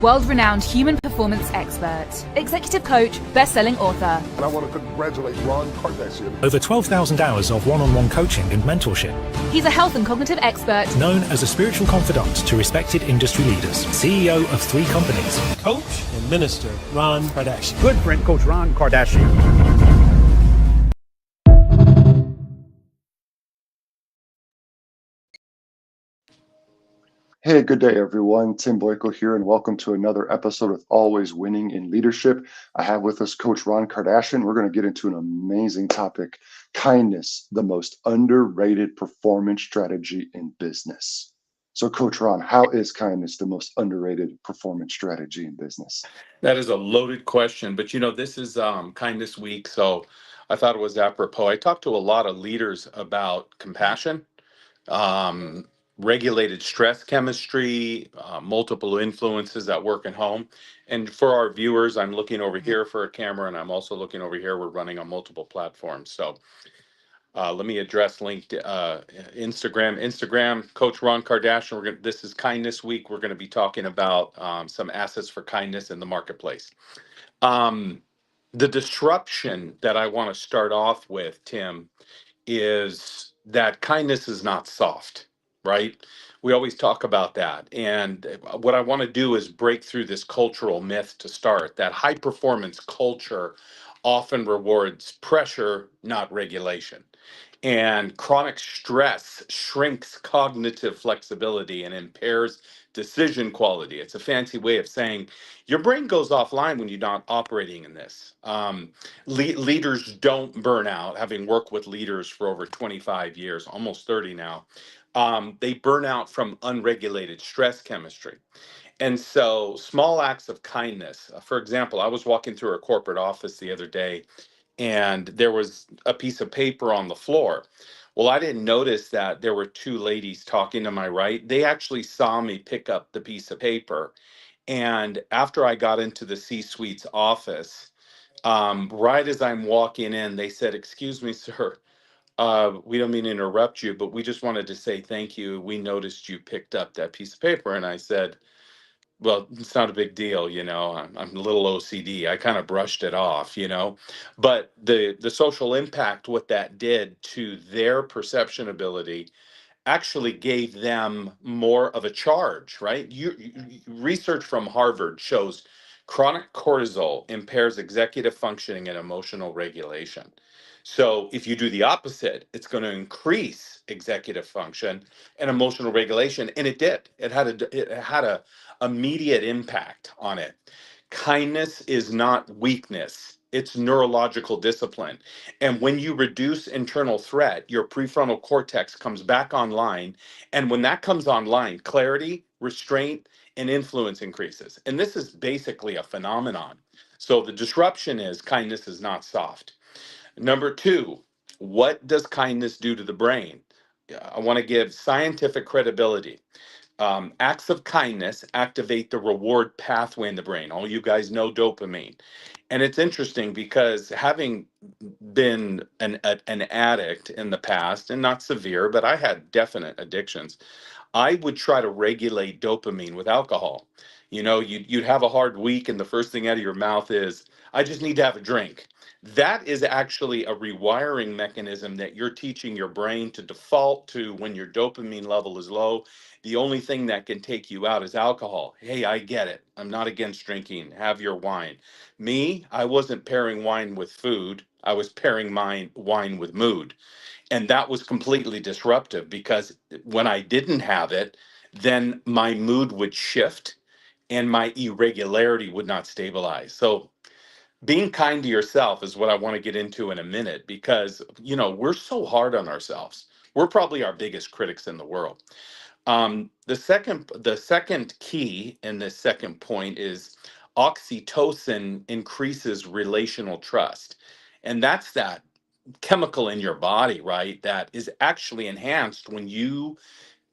world-renowned human performance expert, executive coach, best-selling author. And I want to congratulate Ron Kardashian. Over 12,000 hours of one-on-one coaching and mentorship. He's a health and cognitive expert. Known as a spiritual confidant to respected industry leaders. CEO of 3 companies. Coach and minister Ron Kardashian. Good friend, Coach Ron Kardashian. Hey, good day, everyone. Tim Boyko here, and welcome to another episode of Always Winning in Leadership. I have with us Coach Ron Kardashian. We're going to get into an amazing topic, kindness, the most underrated performance strategy in business. So, Coach Ron, how is kindness the most underrated performance strategy in business? That is a loaded question, but this is Kindness Week, so I thought it was apropos. I talked to a lot of leaders about compassion, regulated stress chemistry, multiple influences at work and home. And for our viewers, I'm looking over here for a camera, and I'm also looking over here. We're running on multiple platforms. So let me address Instagram, Coach Ron Kardashian. This is Kindness Week. We're going to be talking about some assets for kindness in the marketplace. The disruption that I want to start off with, Tim, is that kindness is not soft, right? We always talk about that. And what I want to do is break through this cultural myth to start, that high performance culture often rewards pressure, not regulation. And chronic stress shrinks cognitive flexibility and impairs decision quality. It's a fancy way of saying your brain goes offline when you're not operating in this. Leaders don't burn out. Having worked with leaders for over 25 years, almost 30 now, they burn out from unregulated stress chemistry. And so small acts of kindness, for example, I was walking through a corporate office the other day, and there was a piece of paper on the floor. Well, I didn't notice that there were 2 ladies talking to my right. They actually saw me pick up the piece of paper. And after I got into the C-suite's office, right as I'm walking in, they said, "Excuse me, sir, we don't mean to interrupt you, but we just wanted to say thank you. We noticed you picked up that piece of paper." And I said, "Well, it's not a big deal, I'm a little OCD. I kind of brushed it off. But the social impact, what that did to their perception ability, actually gave them more of a charge, right? Research from Harvard shows chronic cortisol impairs executive functioning and emotional regulation. So if you do the opposite, it's going to increase executive function and emotional regulation, and it did. It had a immediate impact on it. Kindness is not weakness. It's neurological discipline. And when you reduce internal threat, your prefrontal cortex comes back online. And when that comes online, clarity, restraint, and influence increases. And this is basically a phenomenon. So the disruption is kindness is not soft. Number 2, what does kindness do to the brain? I want to give scientific credibility. Acts of kindness activate the reward pathway in the brain. All you guys know dopamine. And it's interesting because having been an addict in the past, and not severe, but I had definite addictions, I would try to regulate dopamine with alcohol. You'd have a hard week, and the first thing out of your mouth is, "I just need to have a drink." That is actually a rewiring mechanism that you're teaching your brain to default to when your dopamine level is low. The only thing that can take you out is alcohol. Hey, I get it. I'm not against drinking. Have your wine. Me, I wasn't pairing wine with food. I was pairing wine with mood. And that was completely disruptive because when I didn't have it, then my mood would shift and my irregularity would not stabilize. So being kind to yourself is what I want to get into in a minute, because we're so hard on ourselves. We're probably our biggest critics in the world. The second key in this second point is oxytocin increases relational trust. And that's that chemical in your body, right? That is actually enhanced when you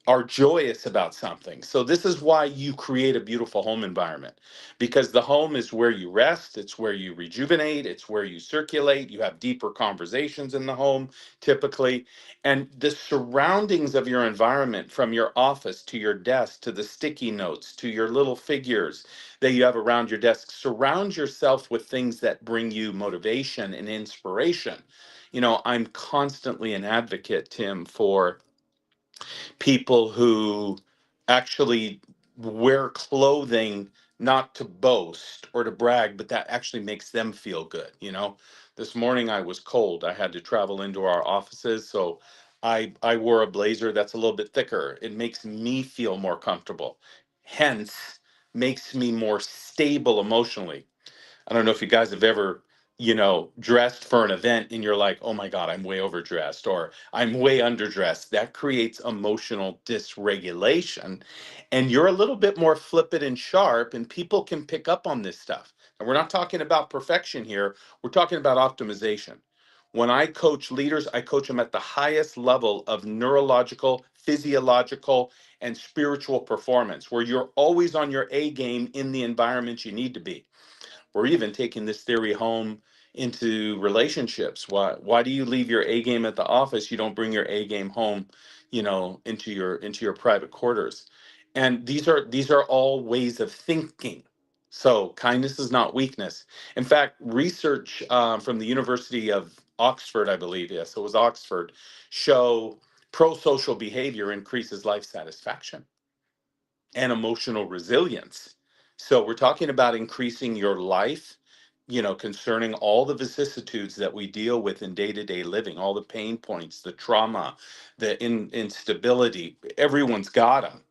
are joyous about something. So this is why you create a beautiful home environment, because the home is where you rest, it's where you rejuvenate, it's where you circulate, you have deeper conversations in the home typically, and the surroundings of your environment, from your office to your desk to the sticky notes to your little figures that you have around your desk, surround yourself with things that bring you motivation and inspiration. I'm constantly an advocate, Tim, for people who actually wear clothing not to boast or to brag, but that actually makes them feel good. This morning I was cold. I had to travel into our offices, so I wore a blazer that's a little bit thicker. It makes me feel more comfortable. Hence, makes me more stable emotionally. I don't know if you guys have ever, dressed for an event and you're like, oh my God, I'm way overdressed or I'm way underdressed. That creates emotional dysregulation. And you're a little bit more flippant and sharp, and people can pick up on this stuff. And we're not talking about perfection here, we're talking about optimization. When I coach leaders, I coach them at the highest level of neurological, physiological, and spiritual performance, where you're always on your A game in the environment you need to be. We're even taking this theory home into relationships. Why do you leave your A game at the office? You don't bring your A game home, into your private quarters. And these are all ways of thinking. So kindness is not weakness. In fact, research from the University of Oxford, I believe, yes, it was Oxford, show prosocial behavior increases life satisfaction and emotional resilience. So we're talking about increasing your life, concerning all the vicissitudes that we deal with in day-to-day living, all the pain points, the trauma, the instability. Everyone's got them.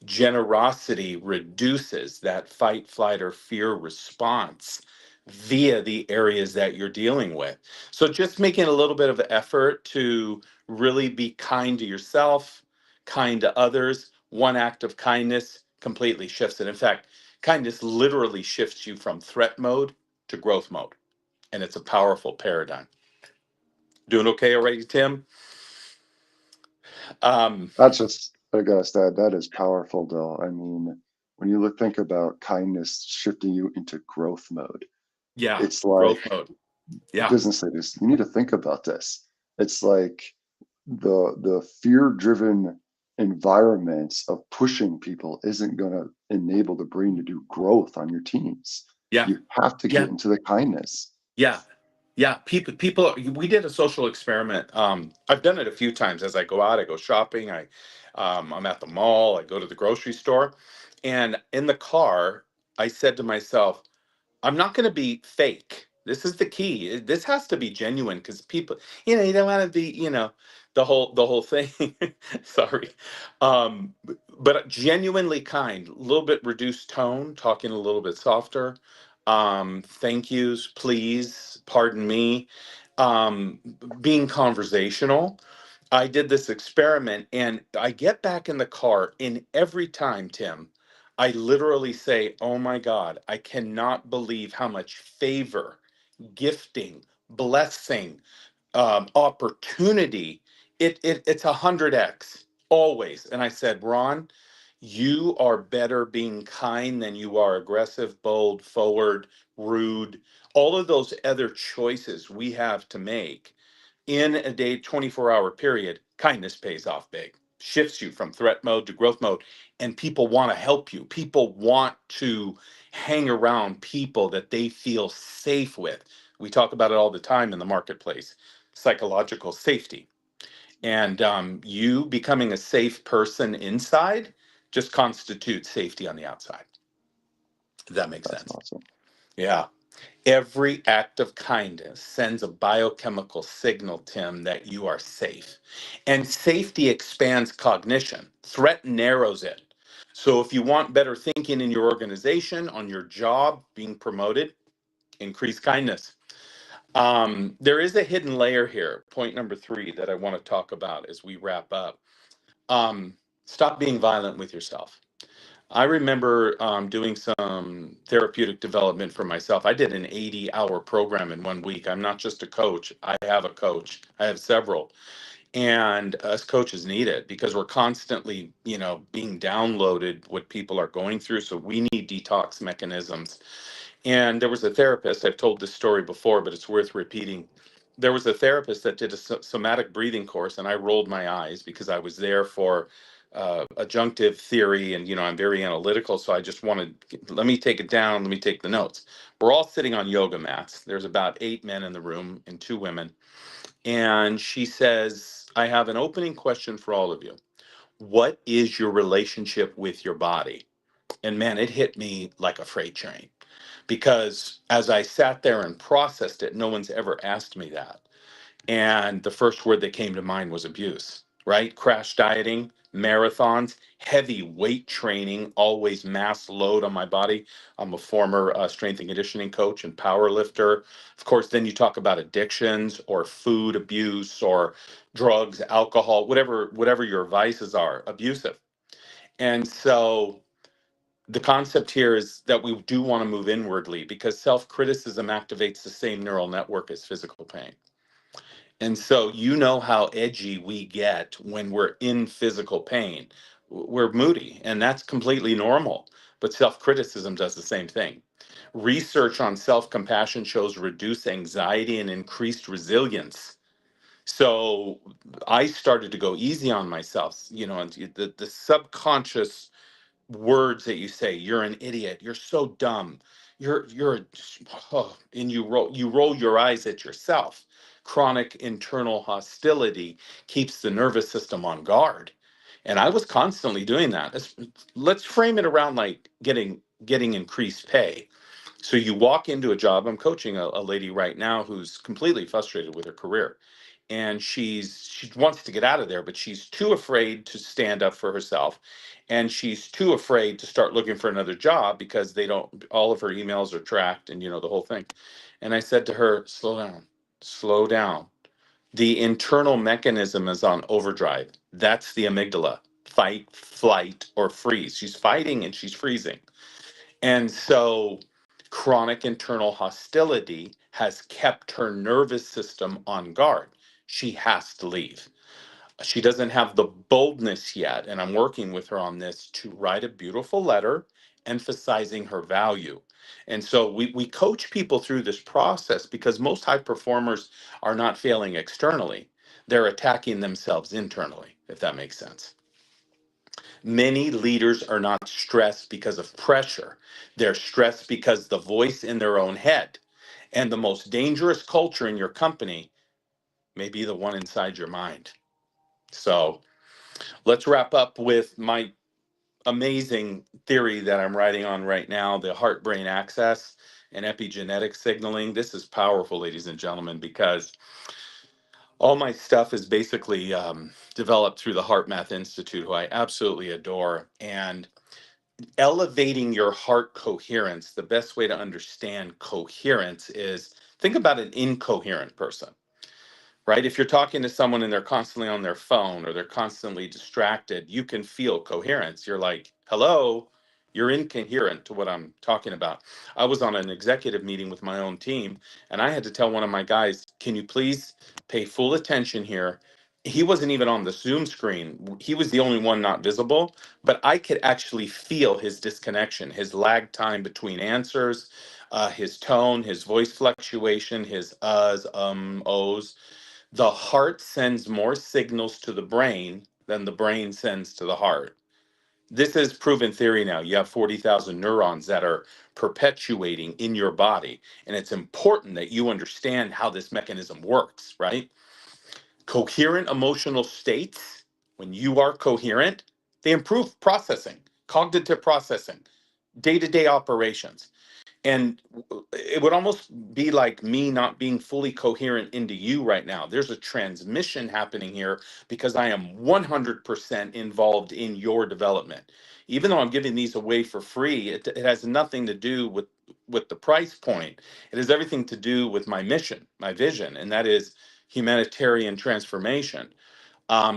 Generosity reduces that fight, flight, or fear response via the areas that you're dealing with. So just making a little bit of an effort to really be kind to yourself, kind to others. One act of kindness completely shifts it. In fact, kindness literally shifts you from threat mode to growth mode. And it's a powerful paradigm. Doing okay already, Tim? Um, That's just, I gotta say, that is powerful, though. I mean, when you think about kindness shifting you into growth mode, yeah, it's growth like mode. Yeah, business leaders, you need to think about this. It's like the fear-driven environments of pushing people isn't going to enable the brain to do growth on your teams. yeah, You have to yeah, get into the kindness. yeah. Yeah, people. We did a social experiment. I've done it a few times as I go out. I go shopping. I'm at the mall. I go to the grocery store, and in the car, I said to myself, I'm not going to be fake. This is the key. This has to be genuine, because people, you don't want to be, the whole thing. Sorry, but genuinely kind. A little bit reduced tone, talking a little bit softer. Thank yous, please, pardon me. Being conversational. I did this experiment, and I get back in the car, and every time, Tim, I literally say, oh my God, I cannot believe how much favor, gifting, blessing, opportunity. It's 100x always. And I said, Ron, you are better being kind than you are aggressive, bold, forward, rude, all of those other choices we have to make in a day 24-hour period. Kindness pays off big, shifts you from threat mode to growth mode, and people want to help you. People want to hang around people that they feel safe with. We talk about it all the time in the marketplace, psychological safety. And you becoming a safe person inside just constitutes safety on the outside. If that makes That's sense. awesome. Yeah. Every act of kindness sends a biochemical signal, Tim, that you are safe. And safety expands cognition, threat narrows it. So if you want better thinking in your organization, on your job, being promoted, increase kindness. There is a hidden layer here, point number 3, that I want to talk about as we wrap up. Stop being violent with yourself. I remember doing some therapeutic development for myself. I did an 80-hour program in one week. I'm not just a coach. I have a coach. I have several. And us coaches need it because we're constantly, being downloaded what people are going through. So we need detox mechanisms. And there was a therapist, I've told this story before, but it's worth repeating. There was a therapist that did a somatic breathing course, and I rolled my eyes because I was there for adjunctive theory, and I'm very analytical. So I just wanted, let me take it down, let me take the notes. We're all sitting on yoga mats. There's about 8 men in the room and 2 women. And she says, I have an opening question for all of you. What is your relationship with your body? And man, it hit me like a freight train because as I sat there and processed it, no one's ever asked me that. And the first word that came to mind was abuse, right? Crash dieting, marathons, heavy weight training, always mass load on my body. I'm a former strength and conditioning coach and power lifter. Of course, then you talk about addictions or food abuse or drugs, alcohol, whatever your vices are, abusive. And so the concept here is that we do want to move inwardly because self-criticism activates the same neural network as physical pain. And so how edgy we get when we're in physical pain. We're moody, and that's completely normal. But self-criticism does the same thing. Research on self-compassion shows reduced anxiety and increased resilience. So I started to go easy on myself, and the subconscious words that you say, you're an idiot, you're so dumb, and you roll your eyes at yourself. Chronic internal hostility keeps the nervous system on guard, and I was constantly doing that. Let's frame it around like getting increased pay. So you walk into a job. I'm coaching a lady right now who's completely frustrated with her career, and she wants to get out of there, but she's too afraid to stand up for herself, and she's too afraid to start looking for another job because they don't. All of her emails are tracked, and the whole thing. And I said to her, "Slow down, slow down. The internal mechanism is on overdrive. That's the amygdala. Fight, flight, or freeze. She's fighting and she's freezing." And so chronic internal hostility has kept her nervous system on guard. She has to leave. She doesn't have the boldness yet, and I'm working with her on this to write a beautiful letter emphasizing her value. And so we coach people through this process because most high performers are not failing externally. They're attacking themselves internally, if that makes sense. Many leaders are not stressed because of pressure. They're stressed because the voice in their own head. And the most dangerous culture in your company may be the one inside your mind. So let's wrap up with my amazing theory that I'm writing on right now, the heart-brain axis and epigenetic signaling. This is powerful, ladies and gentlemen, because all my stuff is basically developed through the HeartMath Institute, who I absolutely adore. And elevating your heart coherence, the best way to understand coherence is think about an incoherent person, right? If you're talking to someone and they're constantly on their phone or they're constantly distracted, you can feel coherence. You're like, hello, you're incoherent to what I'm talking about. I was on an executive meeting with my own team, and I had to tell one of my guys, can you please pay full attention here? He wasn't even on the Zoom screen. He was the only one not visible, but I could actually feel his disconnection, his lag time between answers, his tone, his voice fluctuation, his uhs, ohs. The heart sends more signals to the brain than the brain sends to the heart. This is proven theory now. You have 40,000 neurons that are perpetuating in your body. And it's important that you understand how this mechanism works, right? Coherent emotional states, when you are coherent, they improve processing, cognitive processing, day-to-day operations. And it would almost be like me not being fully coherent into you right now. There's a transmission happening here because I am 100% involved in your development. Even though I'm giving these away for free, it has nothing to do with the price point. It has everything to do with my mission, my vision, and that is humanitarian transformation.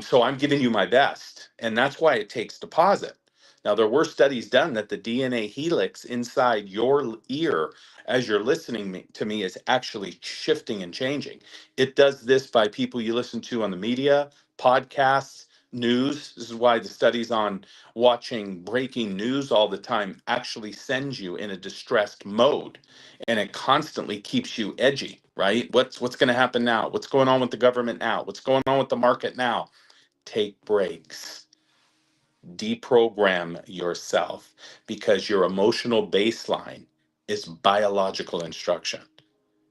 So I'm giving you my best, and that's why it takes deposit. Now, there were studies done that the DNA helix inside your ear as you're listening to me is actually shifting and changing. It does this by people you listen to on the media, podcasts, news. This is why the studies on watching breaking news all the time actually sends you in a distressed mode, and it constantly keeps you edgy, right? What's going to happen now? What's going on with the government now? What's going on with the market now? Take breaks. Deprogram yourself, because your emotional baseline is biological instruction.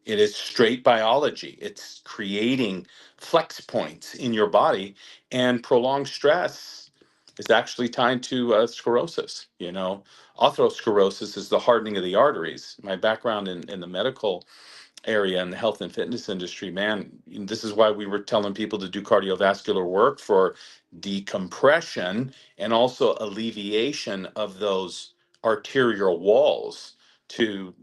It is straight biology. It's creating flex points in your body, and prolonged stress is actually tied to sclerosis. Atherosclerosis is the hardening of the arteries. My background in the medical area in the health and fitness industry, man, this is why we were telling people to do cardiovascular work for decompression and also alleviation of those arterial walls to,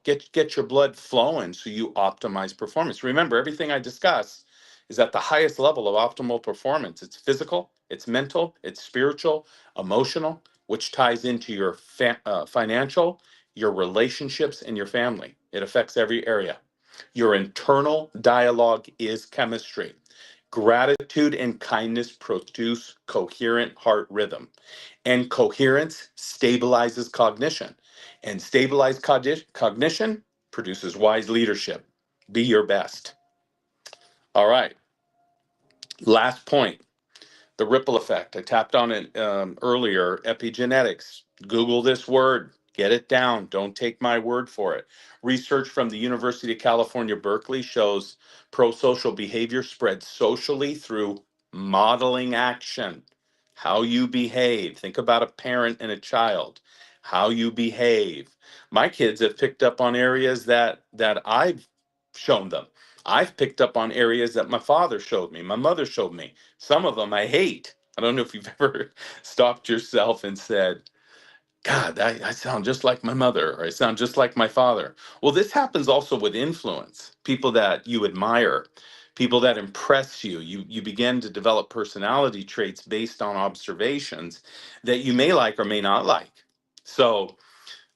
get your blood flowing so you optimize performance. Remember, everything I discuss is at the highest level of optimal performance. It's physical, it's mental, it's spiritual, emotional, which ties into your financial, your relationships, and your family. It affects every area. Your internal dialogue is chemistry. Gratitude and kindness produce coherent heart rhythm, and coherence stabilizes cognition, and stabilized cognition produces wise leadership. Be your best. All right. Last point. The ripple effect. I tapped on it earlier. Epigenetics. Google this word. Get it down. Don't take my word for it. Research from the University of California, Berkeley shows prosocial behavior spreads socially through modeling action. How you behave. Think about a parent and a child. How you behave. My kids have picked up on areas that I've shown them. I've picked up on areas that my father showed me, my mother showed me. Some of them I hate. I don't know if you've ever stopped yourself and said, God, I sound just like my mother, or I sound just like my father. Well, this happens also with influence, people that you admire, people that impress you. You begin to develop personality traits based on observations that you may like or may not like. So,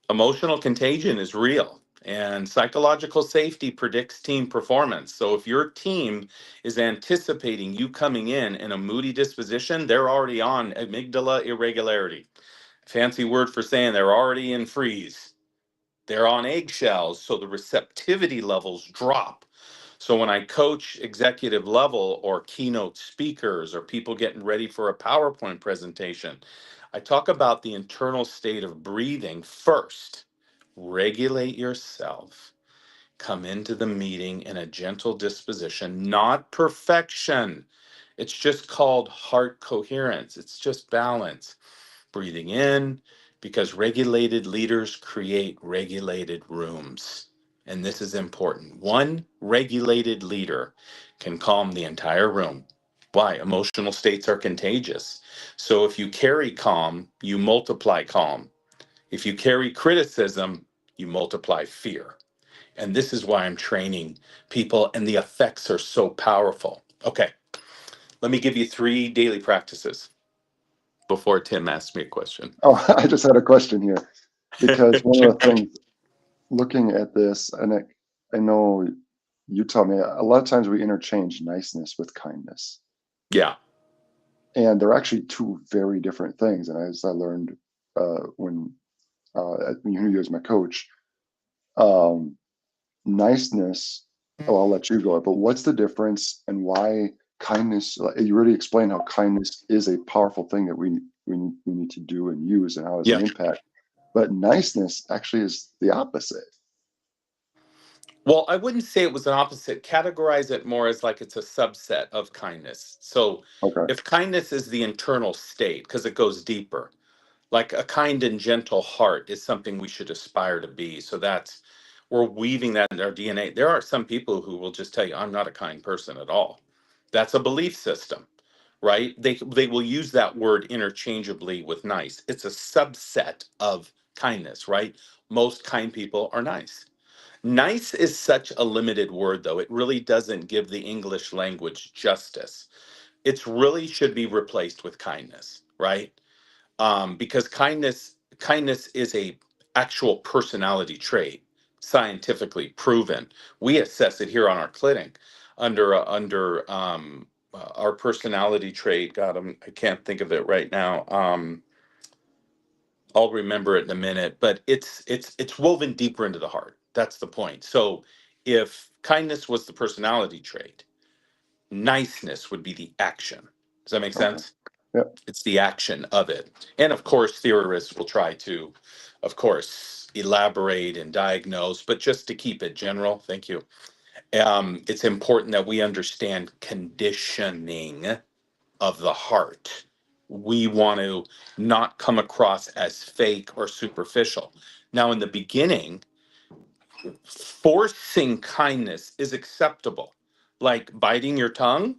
emotional contagion is real, and psychological safety predicts team performance. So if your team is anticipating you coming in a moody disposition, they're already on amygdala irregularity. Fancy word for saying they're already in freeze. They're on eggshells, so the receptivity levels drop. So when I coach executive level or keynote speakers or people getting ready for a PowerPoint presentation, I talk about the internal state of breathing first. Regulate yourself. Come into the meeting in a gentle disposition, not perfection. It's just called heart coherence. It's just balance. Breathing in, because regulated leaders create regulated rooms. And this is important. One regulated leader can calm the entire room. Why? Emotional states are contagious. So if you carry calm, you multiply calm. If you carry criticism, you multiply fear. And this is why I'm training people, and the effects are so powerful. Okay, let me give you 3 daily practices before Tim asks me a question. Oh, I just had a question here because one of the things looking at this, and I know you taught me a lot of times we interchange niceness with kindness, Yeah. and they're actually two very different things. And as I learned when you knew you as my coach, um, niceness. Oh, I'll let you go. But what's the difference, and why kindness? You really explained how kindness is a powerful thing that we need to do and use, and how it's Yeah. an impact. But niceness actually is the opposite. Well, I wouldn't say it was an opposite. Categorize it more as like it's a subset of kindness. So Okay. if kindness is the internal state, because it goes deeper, like a kind and gentle heart is something we should aspire to be. So we're weaving that in our DNA. There are some people who will just tell you, I'm not a kind person at all. That's a belief system, right? They will use that word interchangeably with nice. It's a subset of kindness, right? Most kind people are nice. Nice is such a limited word, though. It really doesn't give the English language justice. It's really should be replaced with kindness, right? Because kindness is a actual personality trait, scientifically proven. We assess it here on our clinic under our personality trait. God, I can't think of it right now. I'll remember it in a minute, but it's woven deeper into the heart. That's the point. So if kindness was the personality trait, niceness would be the action. Does that make Okay. sense? Yep. It's the action of it. And of course, theorists will try to, of course, elaborate and diagnose, but just to keep it general, thank you. It's important that we understand conditioning of the heart. We want to not come across as fake or superficial. Now, in the beginning, forcing kindness is acceptable, like biting your tongue,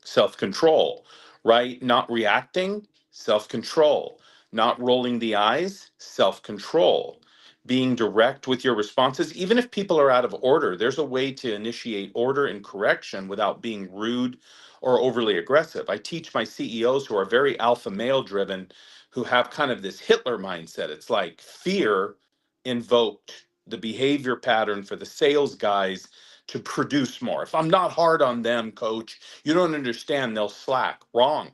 self control, right? Not reacting, self control. Not rolling the eyes, self control. Being direct with your responses, even if people are out of order, there's a way to initiate order and correction without being rude or overly aggressive. I teach my CEOs who are very alpha male driven, who have kind of this Hitler mindset. It's like fear invoked the behavior pattern for the sales guys to produce more. If I'm not hard on them, coach, you don't understand, they'll slack. Wrong.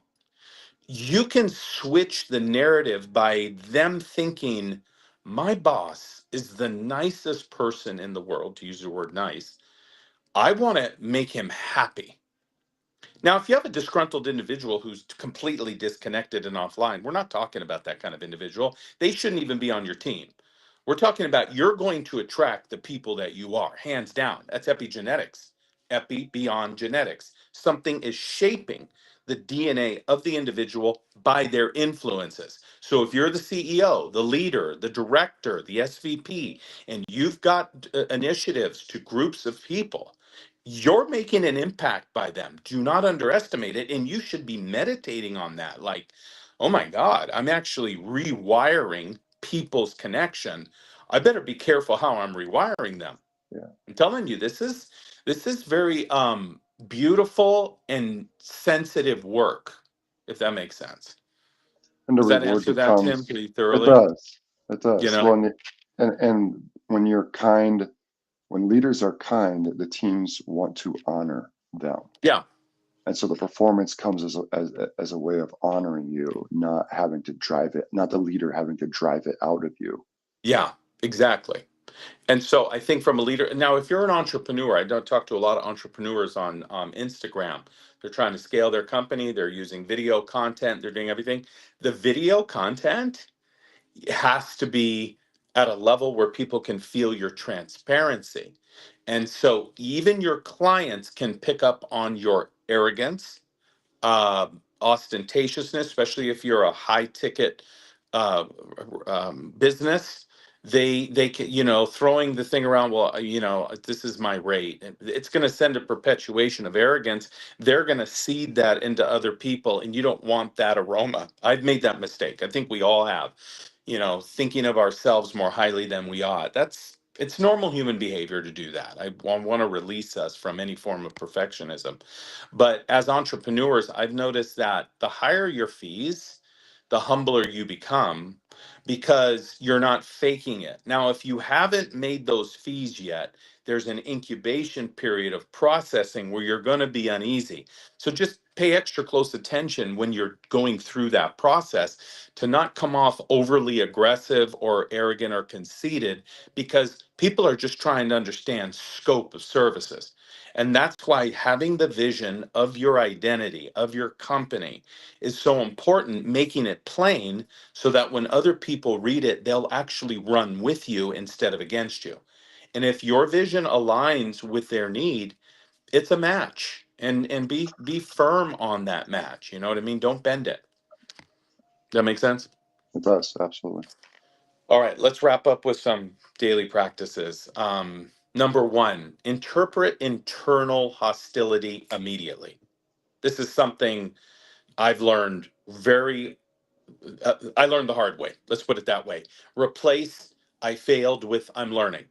You can switch the narrative by them thinking, my boss is the nicest person in the world, to use the word nice. I want to make him happy. Now, if you have a disgruntled individual who's completely disconnected and offline, we're not talking about that kind of individual. They shouldn't even be on your team. We're talking about you're going to attract the people that you are, hands down. That's epigenetics, epi beyond genetics. Something is shaping the DNA of the individual by their influences. So if you're the CEO, the leader, the director, the SVP, and you've got initiatives to groups of people, you're making an impact by them. Do not underestimate it. And you should be meditating on that. Like, oh my God, I'm actually rewiring people's connection. I better be careful how I'm rewiring them. Yeah. I'm telling you, this is very beautiful and sensitive work, if that makes sense. And the Does that reward answer that, Tim, becomes, pretty it thoroughly? does. It You does. know? Well, and when you're kind, when leaders are kind, the teams want to honor them. Yeah. And so the performance comes as a way of honoring you, not having to drive it, not the leader having to drive it out of you. Yeah, exactly. And so I think from a leader, now, if you're an entrepreneur, I don't talk to a lot of entrepreneurs on Instagram. They're trying to scale their company. They're using video content. They're doing everything. The video content has to be at a level where people can feel your transparency. And so even your clients can pick up on your arrogance, ostentatiousness, especially if you're a high ticket uh, business. They can, throwing the thing around. Well, this is my rate. It's going to send a perpetuation of arrogance. They're going to seed that into other people, and you don't want that aroma. I've made that mistake. I think we all have. Thinking of ourselves more highly than we ought. It's normal human behavior to do that. I want to release us from any form of perfectionism. But as entrepreneurs, I've noticed that the higher your fees, the humbler you become because you're not faking it. Now, if you haven't made those fees yet, there's an incubation period of processing where you're going to be uneasy. So just pay extra close attention when you're going through that process to not come off overly aggressive or arrogant or conceited, because people are just trying to understand scope of services. And that's why having the vision of your identity, of your company, is so important, making it plain so that when other people read it, they'll actually run with you instead of against you. And if your vision aligns with their need, it's a match. And be firm on that match. You know what I mean? Don't bend it. That make sense? It does, absolutely. All right, let's wrap up with some daily practices. Number one, interpret internal hostility immediately. This is something I've learned I learned the hard way. Let's put it that way. Replace I failed with I'm learning.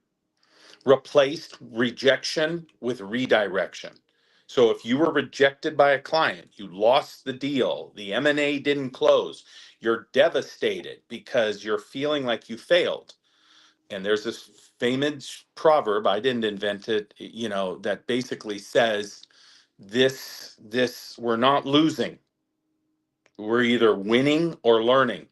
Replaced rejection with redirection. So if you were rejected by a client, you lost the deal, the M&A didn't close, you're devastated because you're feeling like you failed. And there's this famous proverb, I didn't invent it, that basically says we're not losing. We're either winning or learning.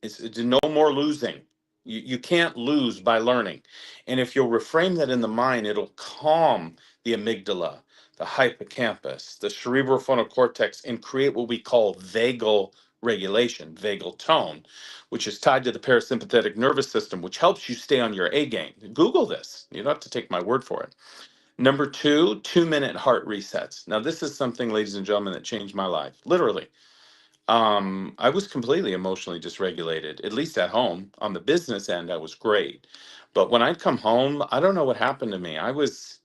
It's no more losing. You can't lose by learning. And if you'll reframe that in the mind, it'll calm the amygdala, the hippocampus, the cerebral frontal cortex, and create what we call vagal regulation, vagal tone, which is tied to the parasympathetic nervous system, which helps you stay on your A game. Google this. You don't have to take my word for it. Number two, 2-minute heart resets. Now, this is something, ladies and gentlemen, that changed my life, literally. I was completely emotionally dysregulated, at least at home. On the business end, I was great. But when I'd come home, I don't know what happened to me. I was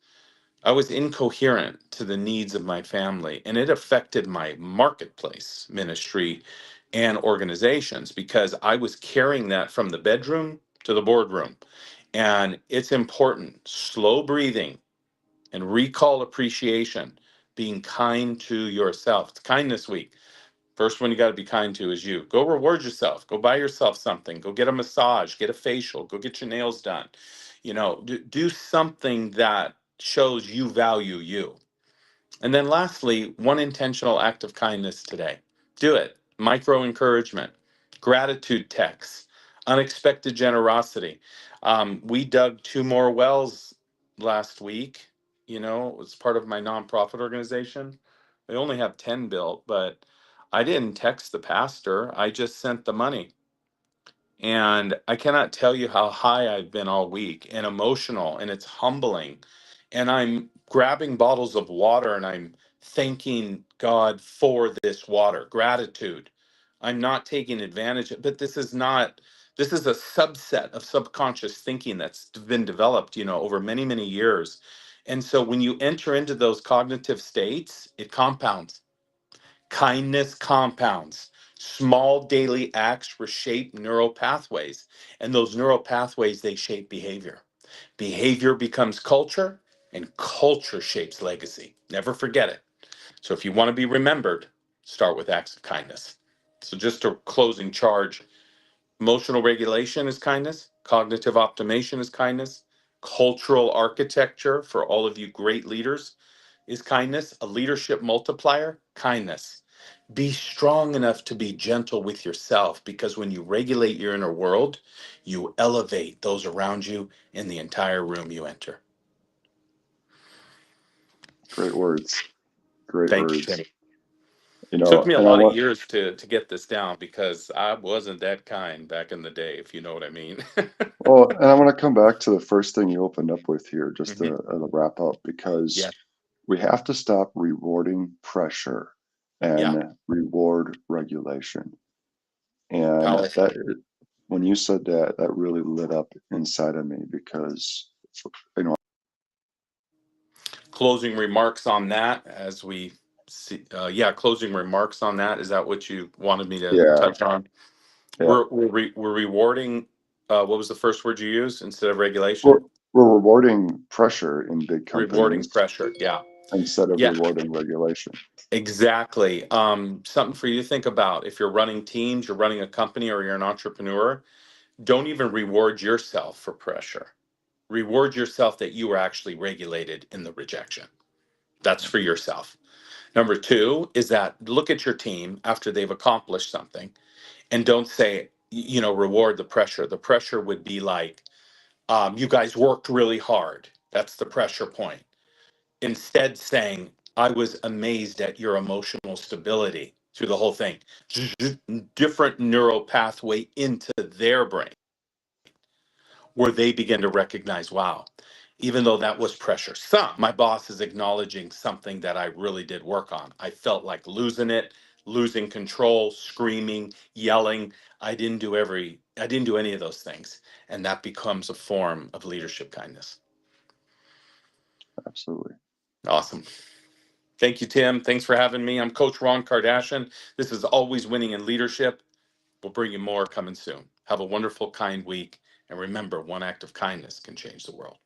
incoherent to the needs of my family, and it affected my marketplace ministry and organizations because I was carrying that from the bedroom to the boardroom. And it's important, slow breathing and recall appreciation, being kind to yourself. It's Kindness Week. First one you got to be kind to is you. Go reward yourself. Go buy yourself something. Go get a massage, get a facial, go get your nails done. Do something that shows you value you. And then lastly, one intentional act of kindness today. Do it. Micro encouragement, gratitude texts, unexpected generosity. We dug 2 more wells last week. It's part of my nonprofit organization. They only have 10 built, but I didn't text the pastor. I just sent the money. And I cannot tell you how high I've been all week and emotional, and it's humbling. And I'm grabbing bottles of water and I'm thanking God for this water, gratitude. I'm not taking advantage of, but this is a subset of subconscious thinking that's been developed, over many, many years. And so when you enter into those cognitive states, it compounds. Kindness compounds. Small daily acts reshape neural pathways, and those neural pathways, they shape behavior. Behavior becomes culture, and culture shapes legacy. Never forget it. So if you want to be remembered, start with acts of kindness. So just a closing charge. Emotional regulation is kindness. Cognitive optimization is kindness. Cultural architecture for all of you great leaders is kindness. A leadership multiplier, kindness. Be strong enough to be gentle with yourself, because when you regulate your inner world, you elevate those around you in the entire room you enter. Great words. Great Thank you, words. Tim. Took me a And I lot of want, years to get this down because I wasn't that kind back in the day, if you know what I mean. well, and I want to come back to the first thing you opened up with here, just Mhm. to wrap up, because Yeah, we have to stop rewarding pressure yeah, and reward regulation. And powerful. when you said that, that really lit up inside of me because, you know, Closing remarks on that as we see. Closing remarks on that. Is that what you wanted me to yeah, touch on? yeah, We're rewarding. What was the first word you used instead of we're, regulation? we're rewarding pressure in big Rewarding companies pressure. Yeah, instead of yeah, rewarding regulation. exactly. Something for you to think about. If you're running teams, you're running a company, or you're an entrepreneur, don't even reward yourself for pressure. Reward yourself that you were actually regulated in the rejection. That's for yourself. Number two is that look at your team after they've accomplished something, and don't say, reward the pressure. The pressure would be like, you guys worked really hard. That's the pressure point. Instead, saying, I was amazed at your emotional stability through the whole thing. Different neural pathway into their brain where they begin to recognize, wow, even though that was pressure, my boss is acknowledging something that I really did work on. I felt like losing it, losing control, screaming, yelling. I didn't do any of those things. And that becomes a form of leadership kindness. Absolutely. Awesome. Thank you, Tim. Thanks for having me. I'm Coach Ron Kardashian. This is Always Winning in Leadership. We'll bring you more coming soon. Have a wonderful, kind week. And remember, one act of kindness can change the world.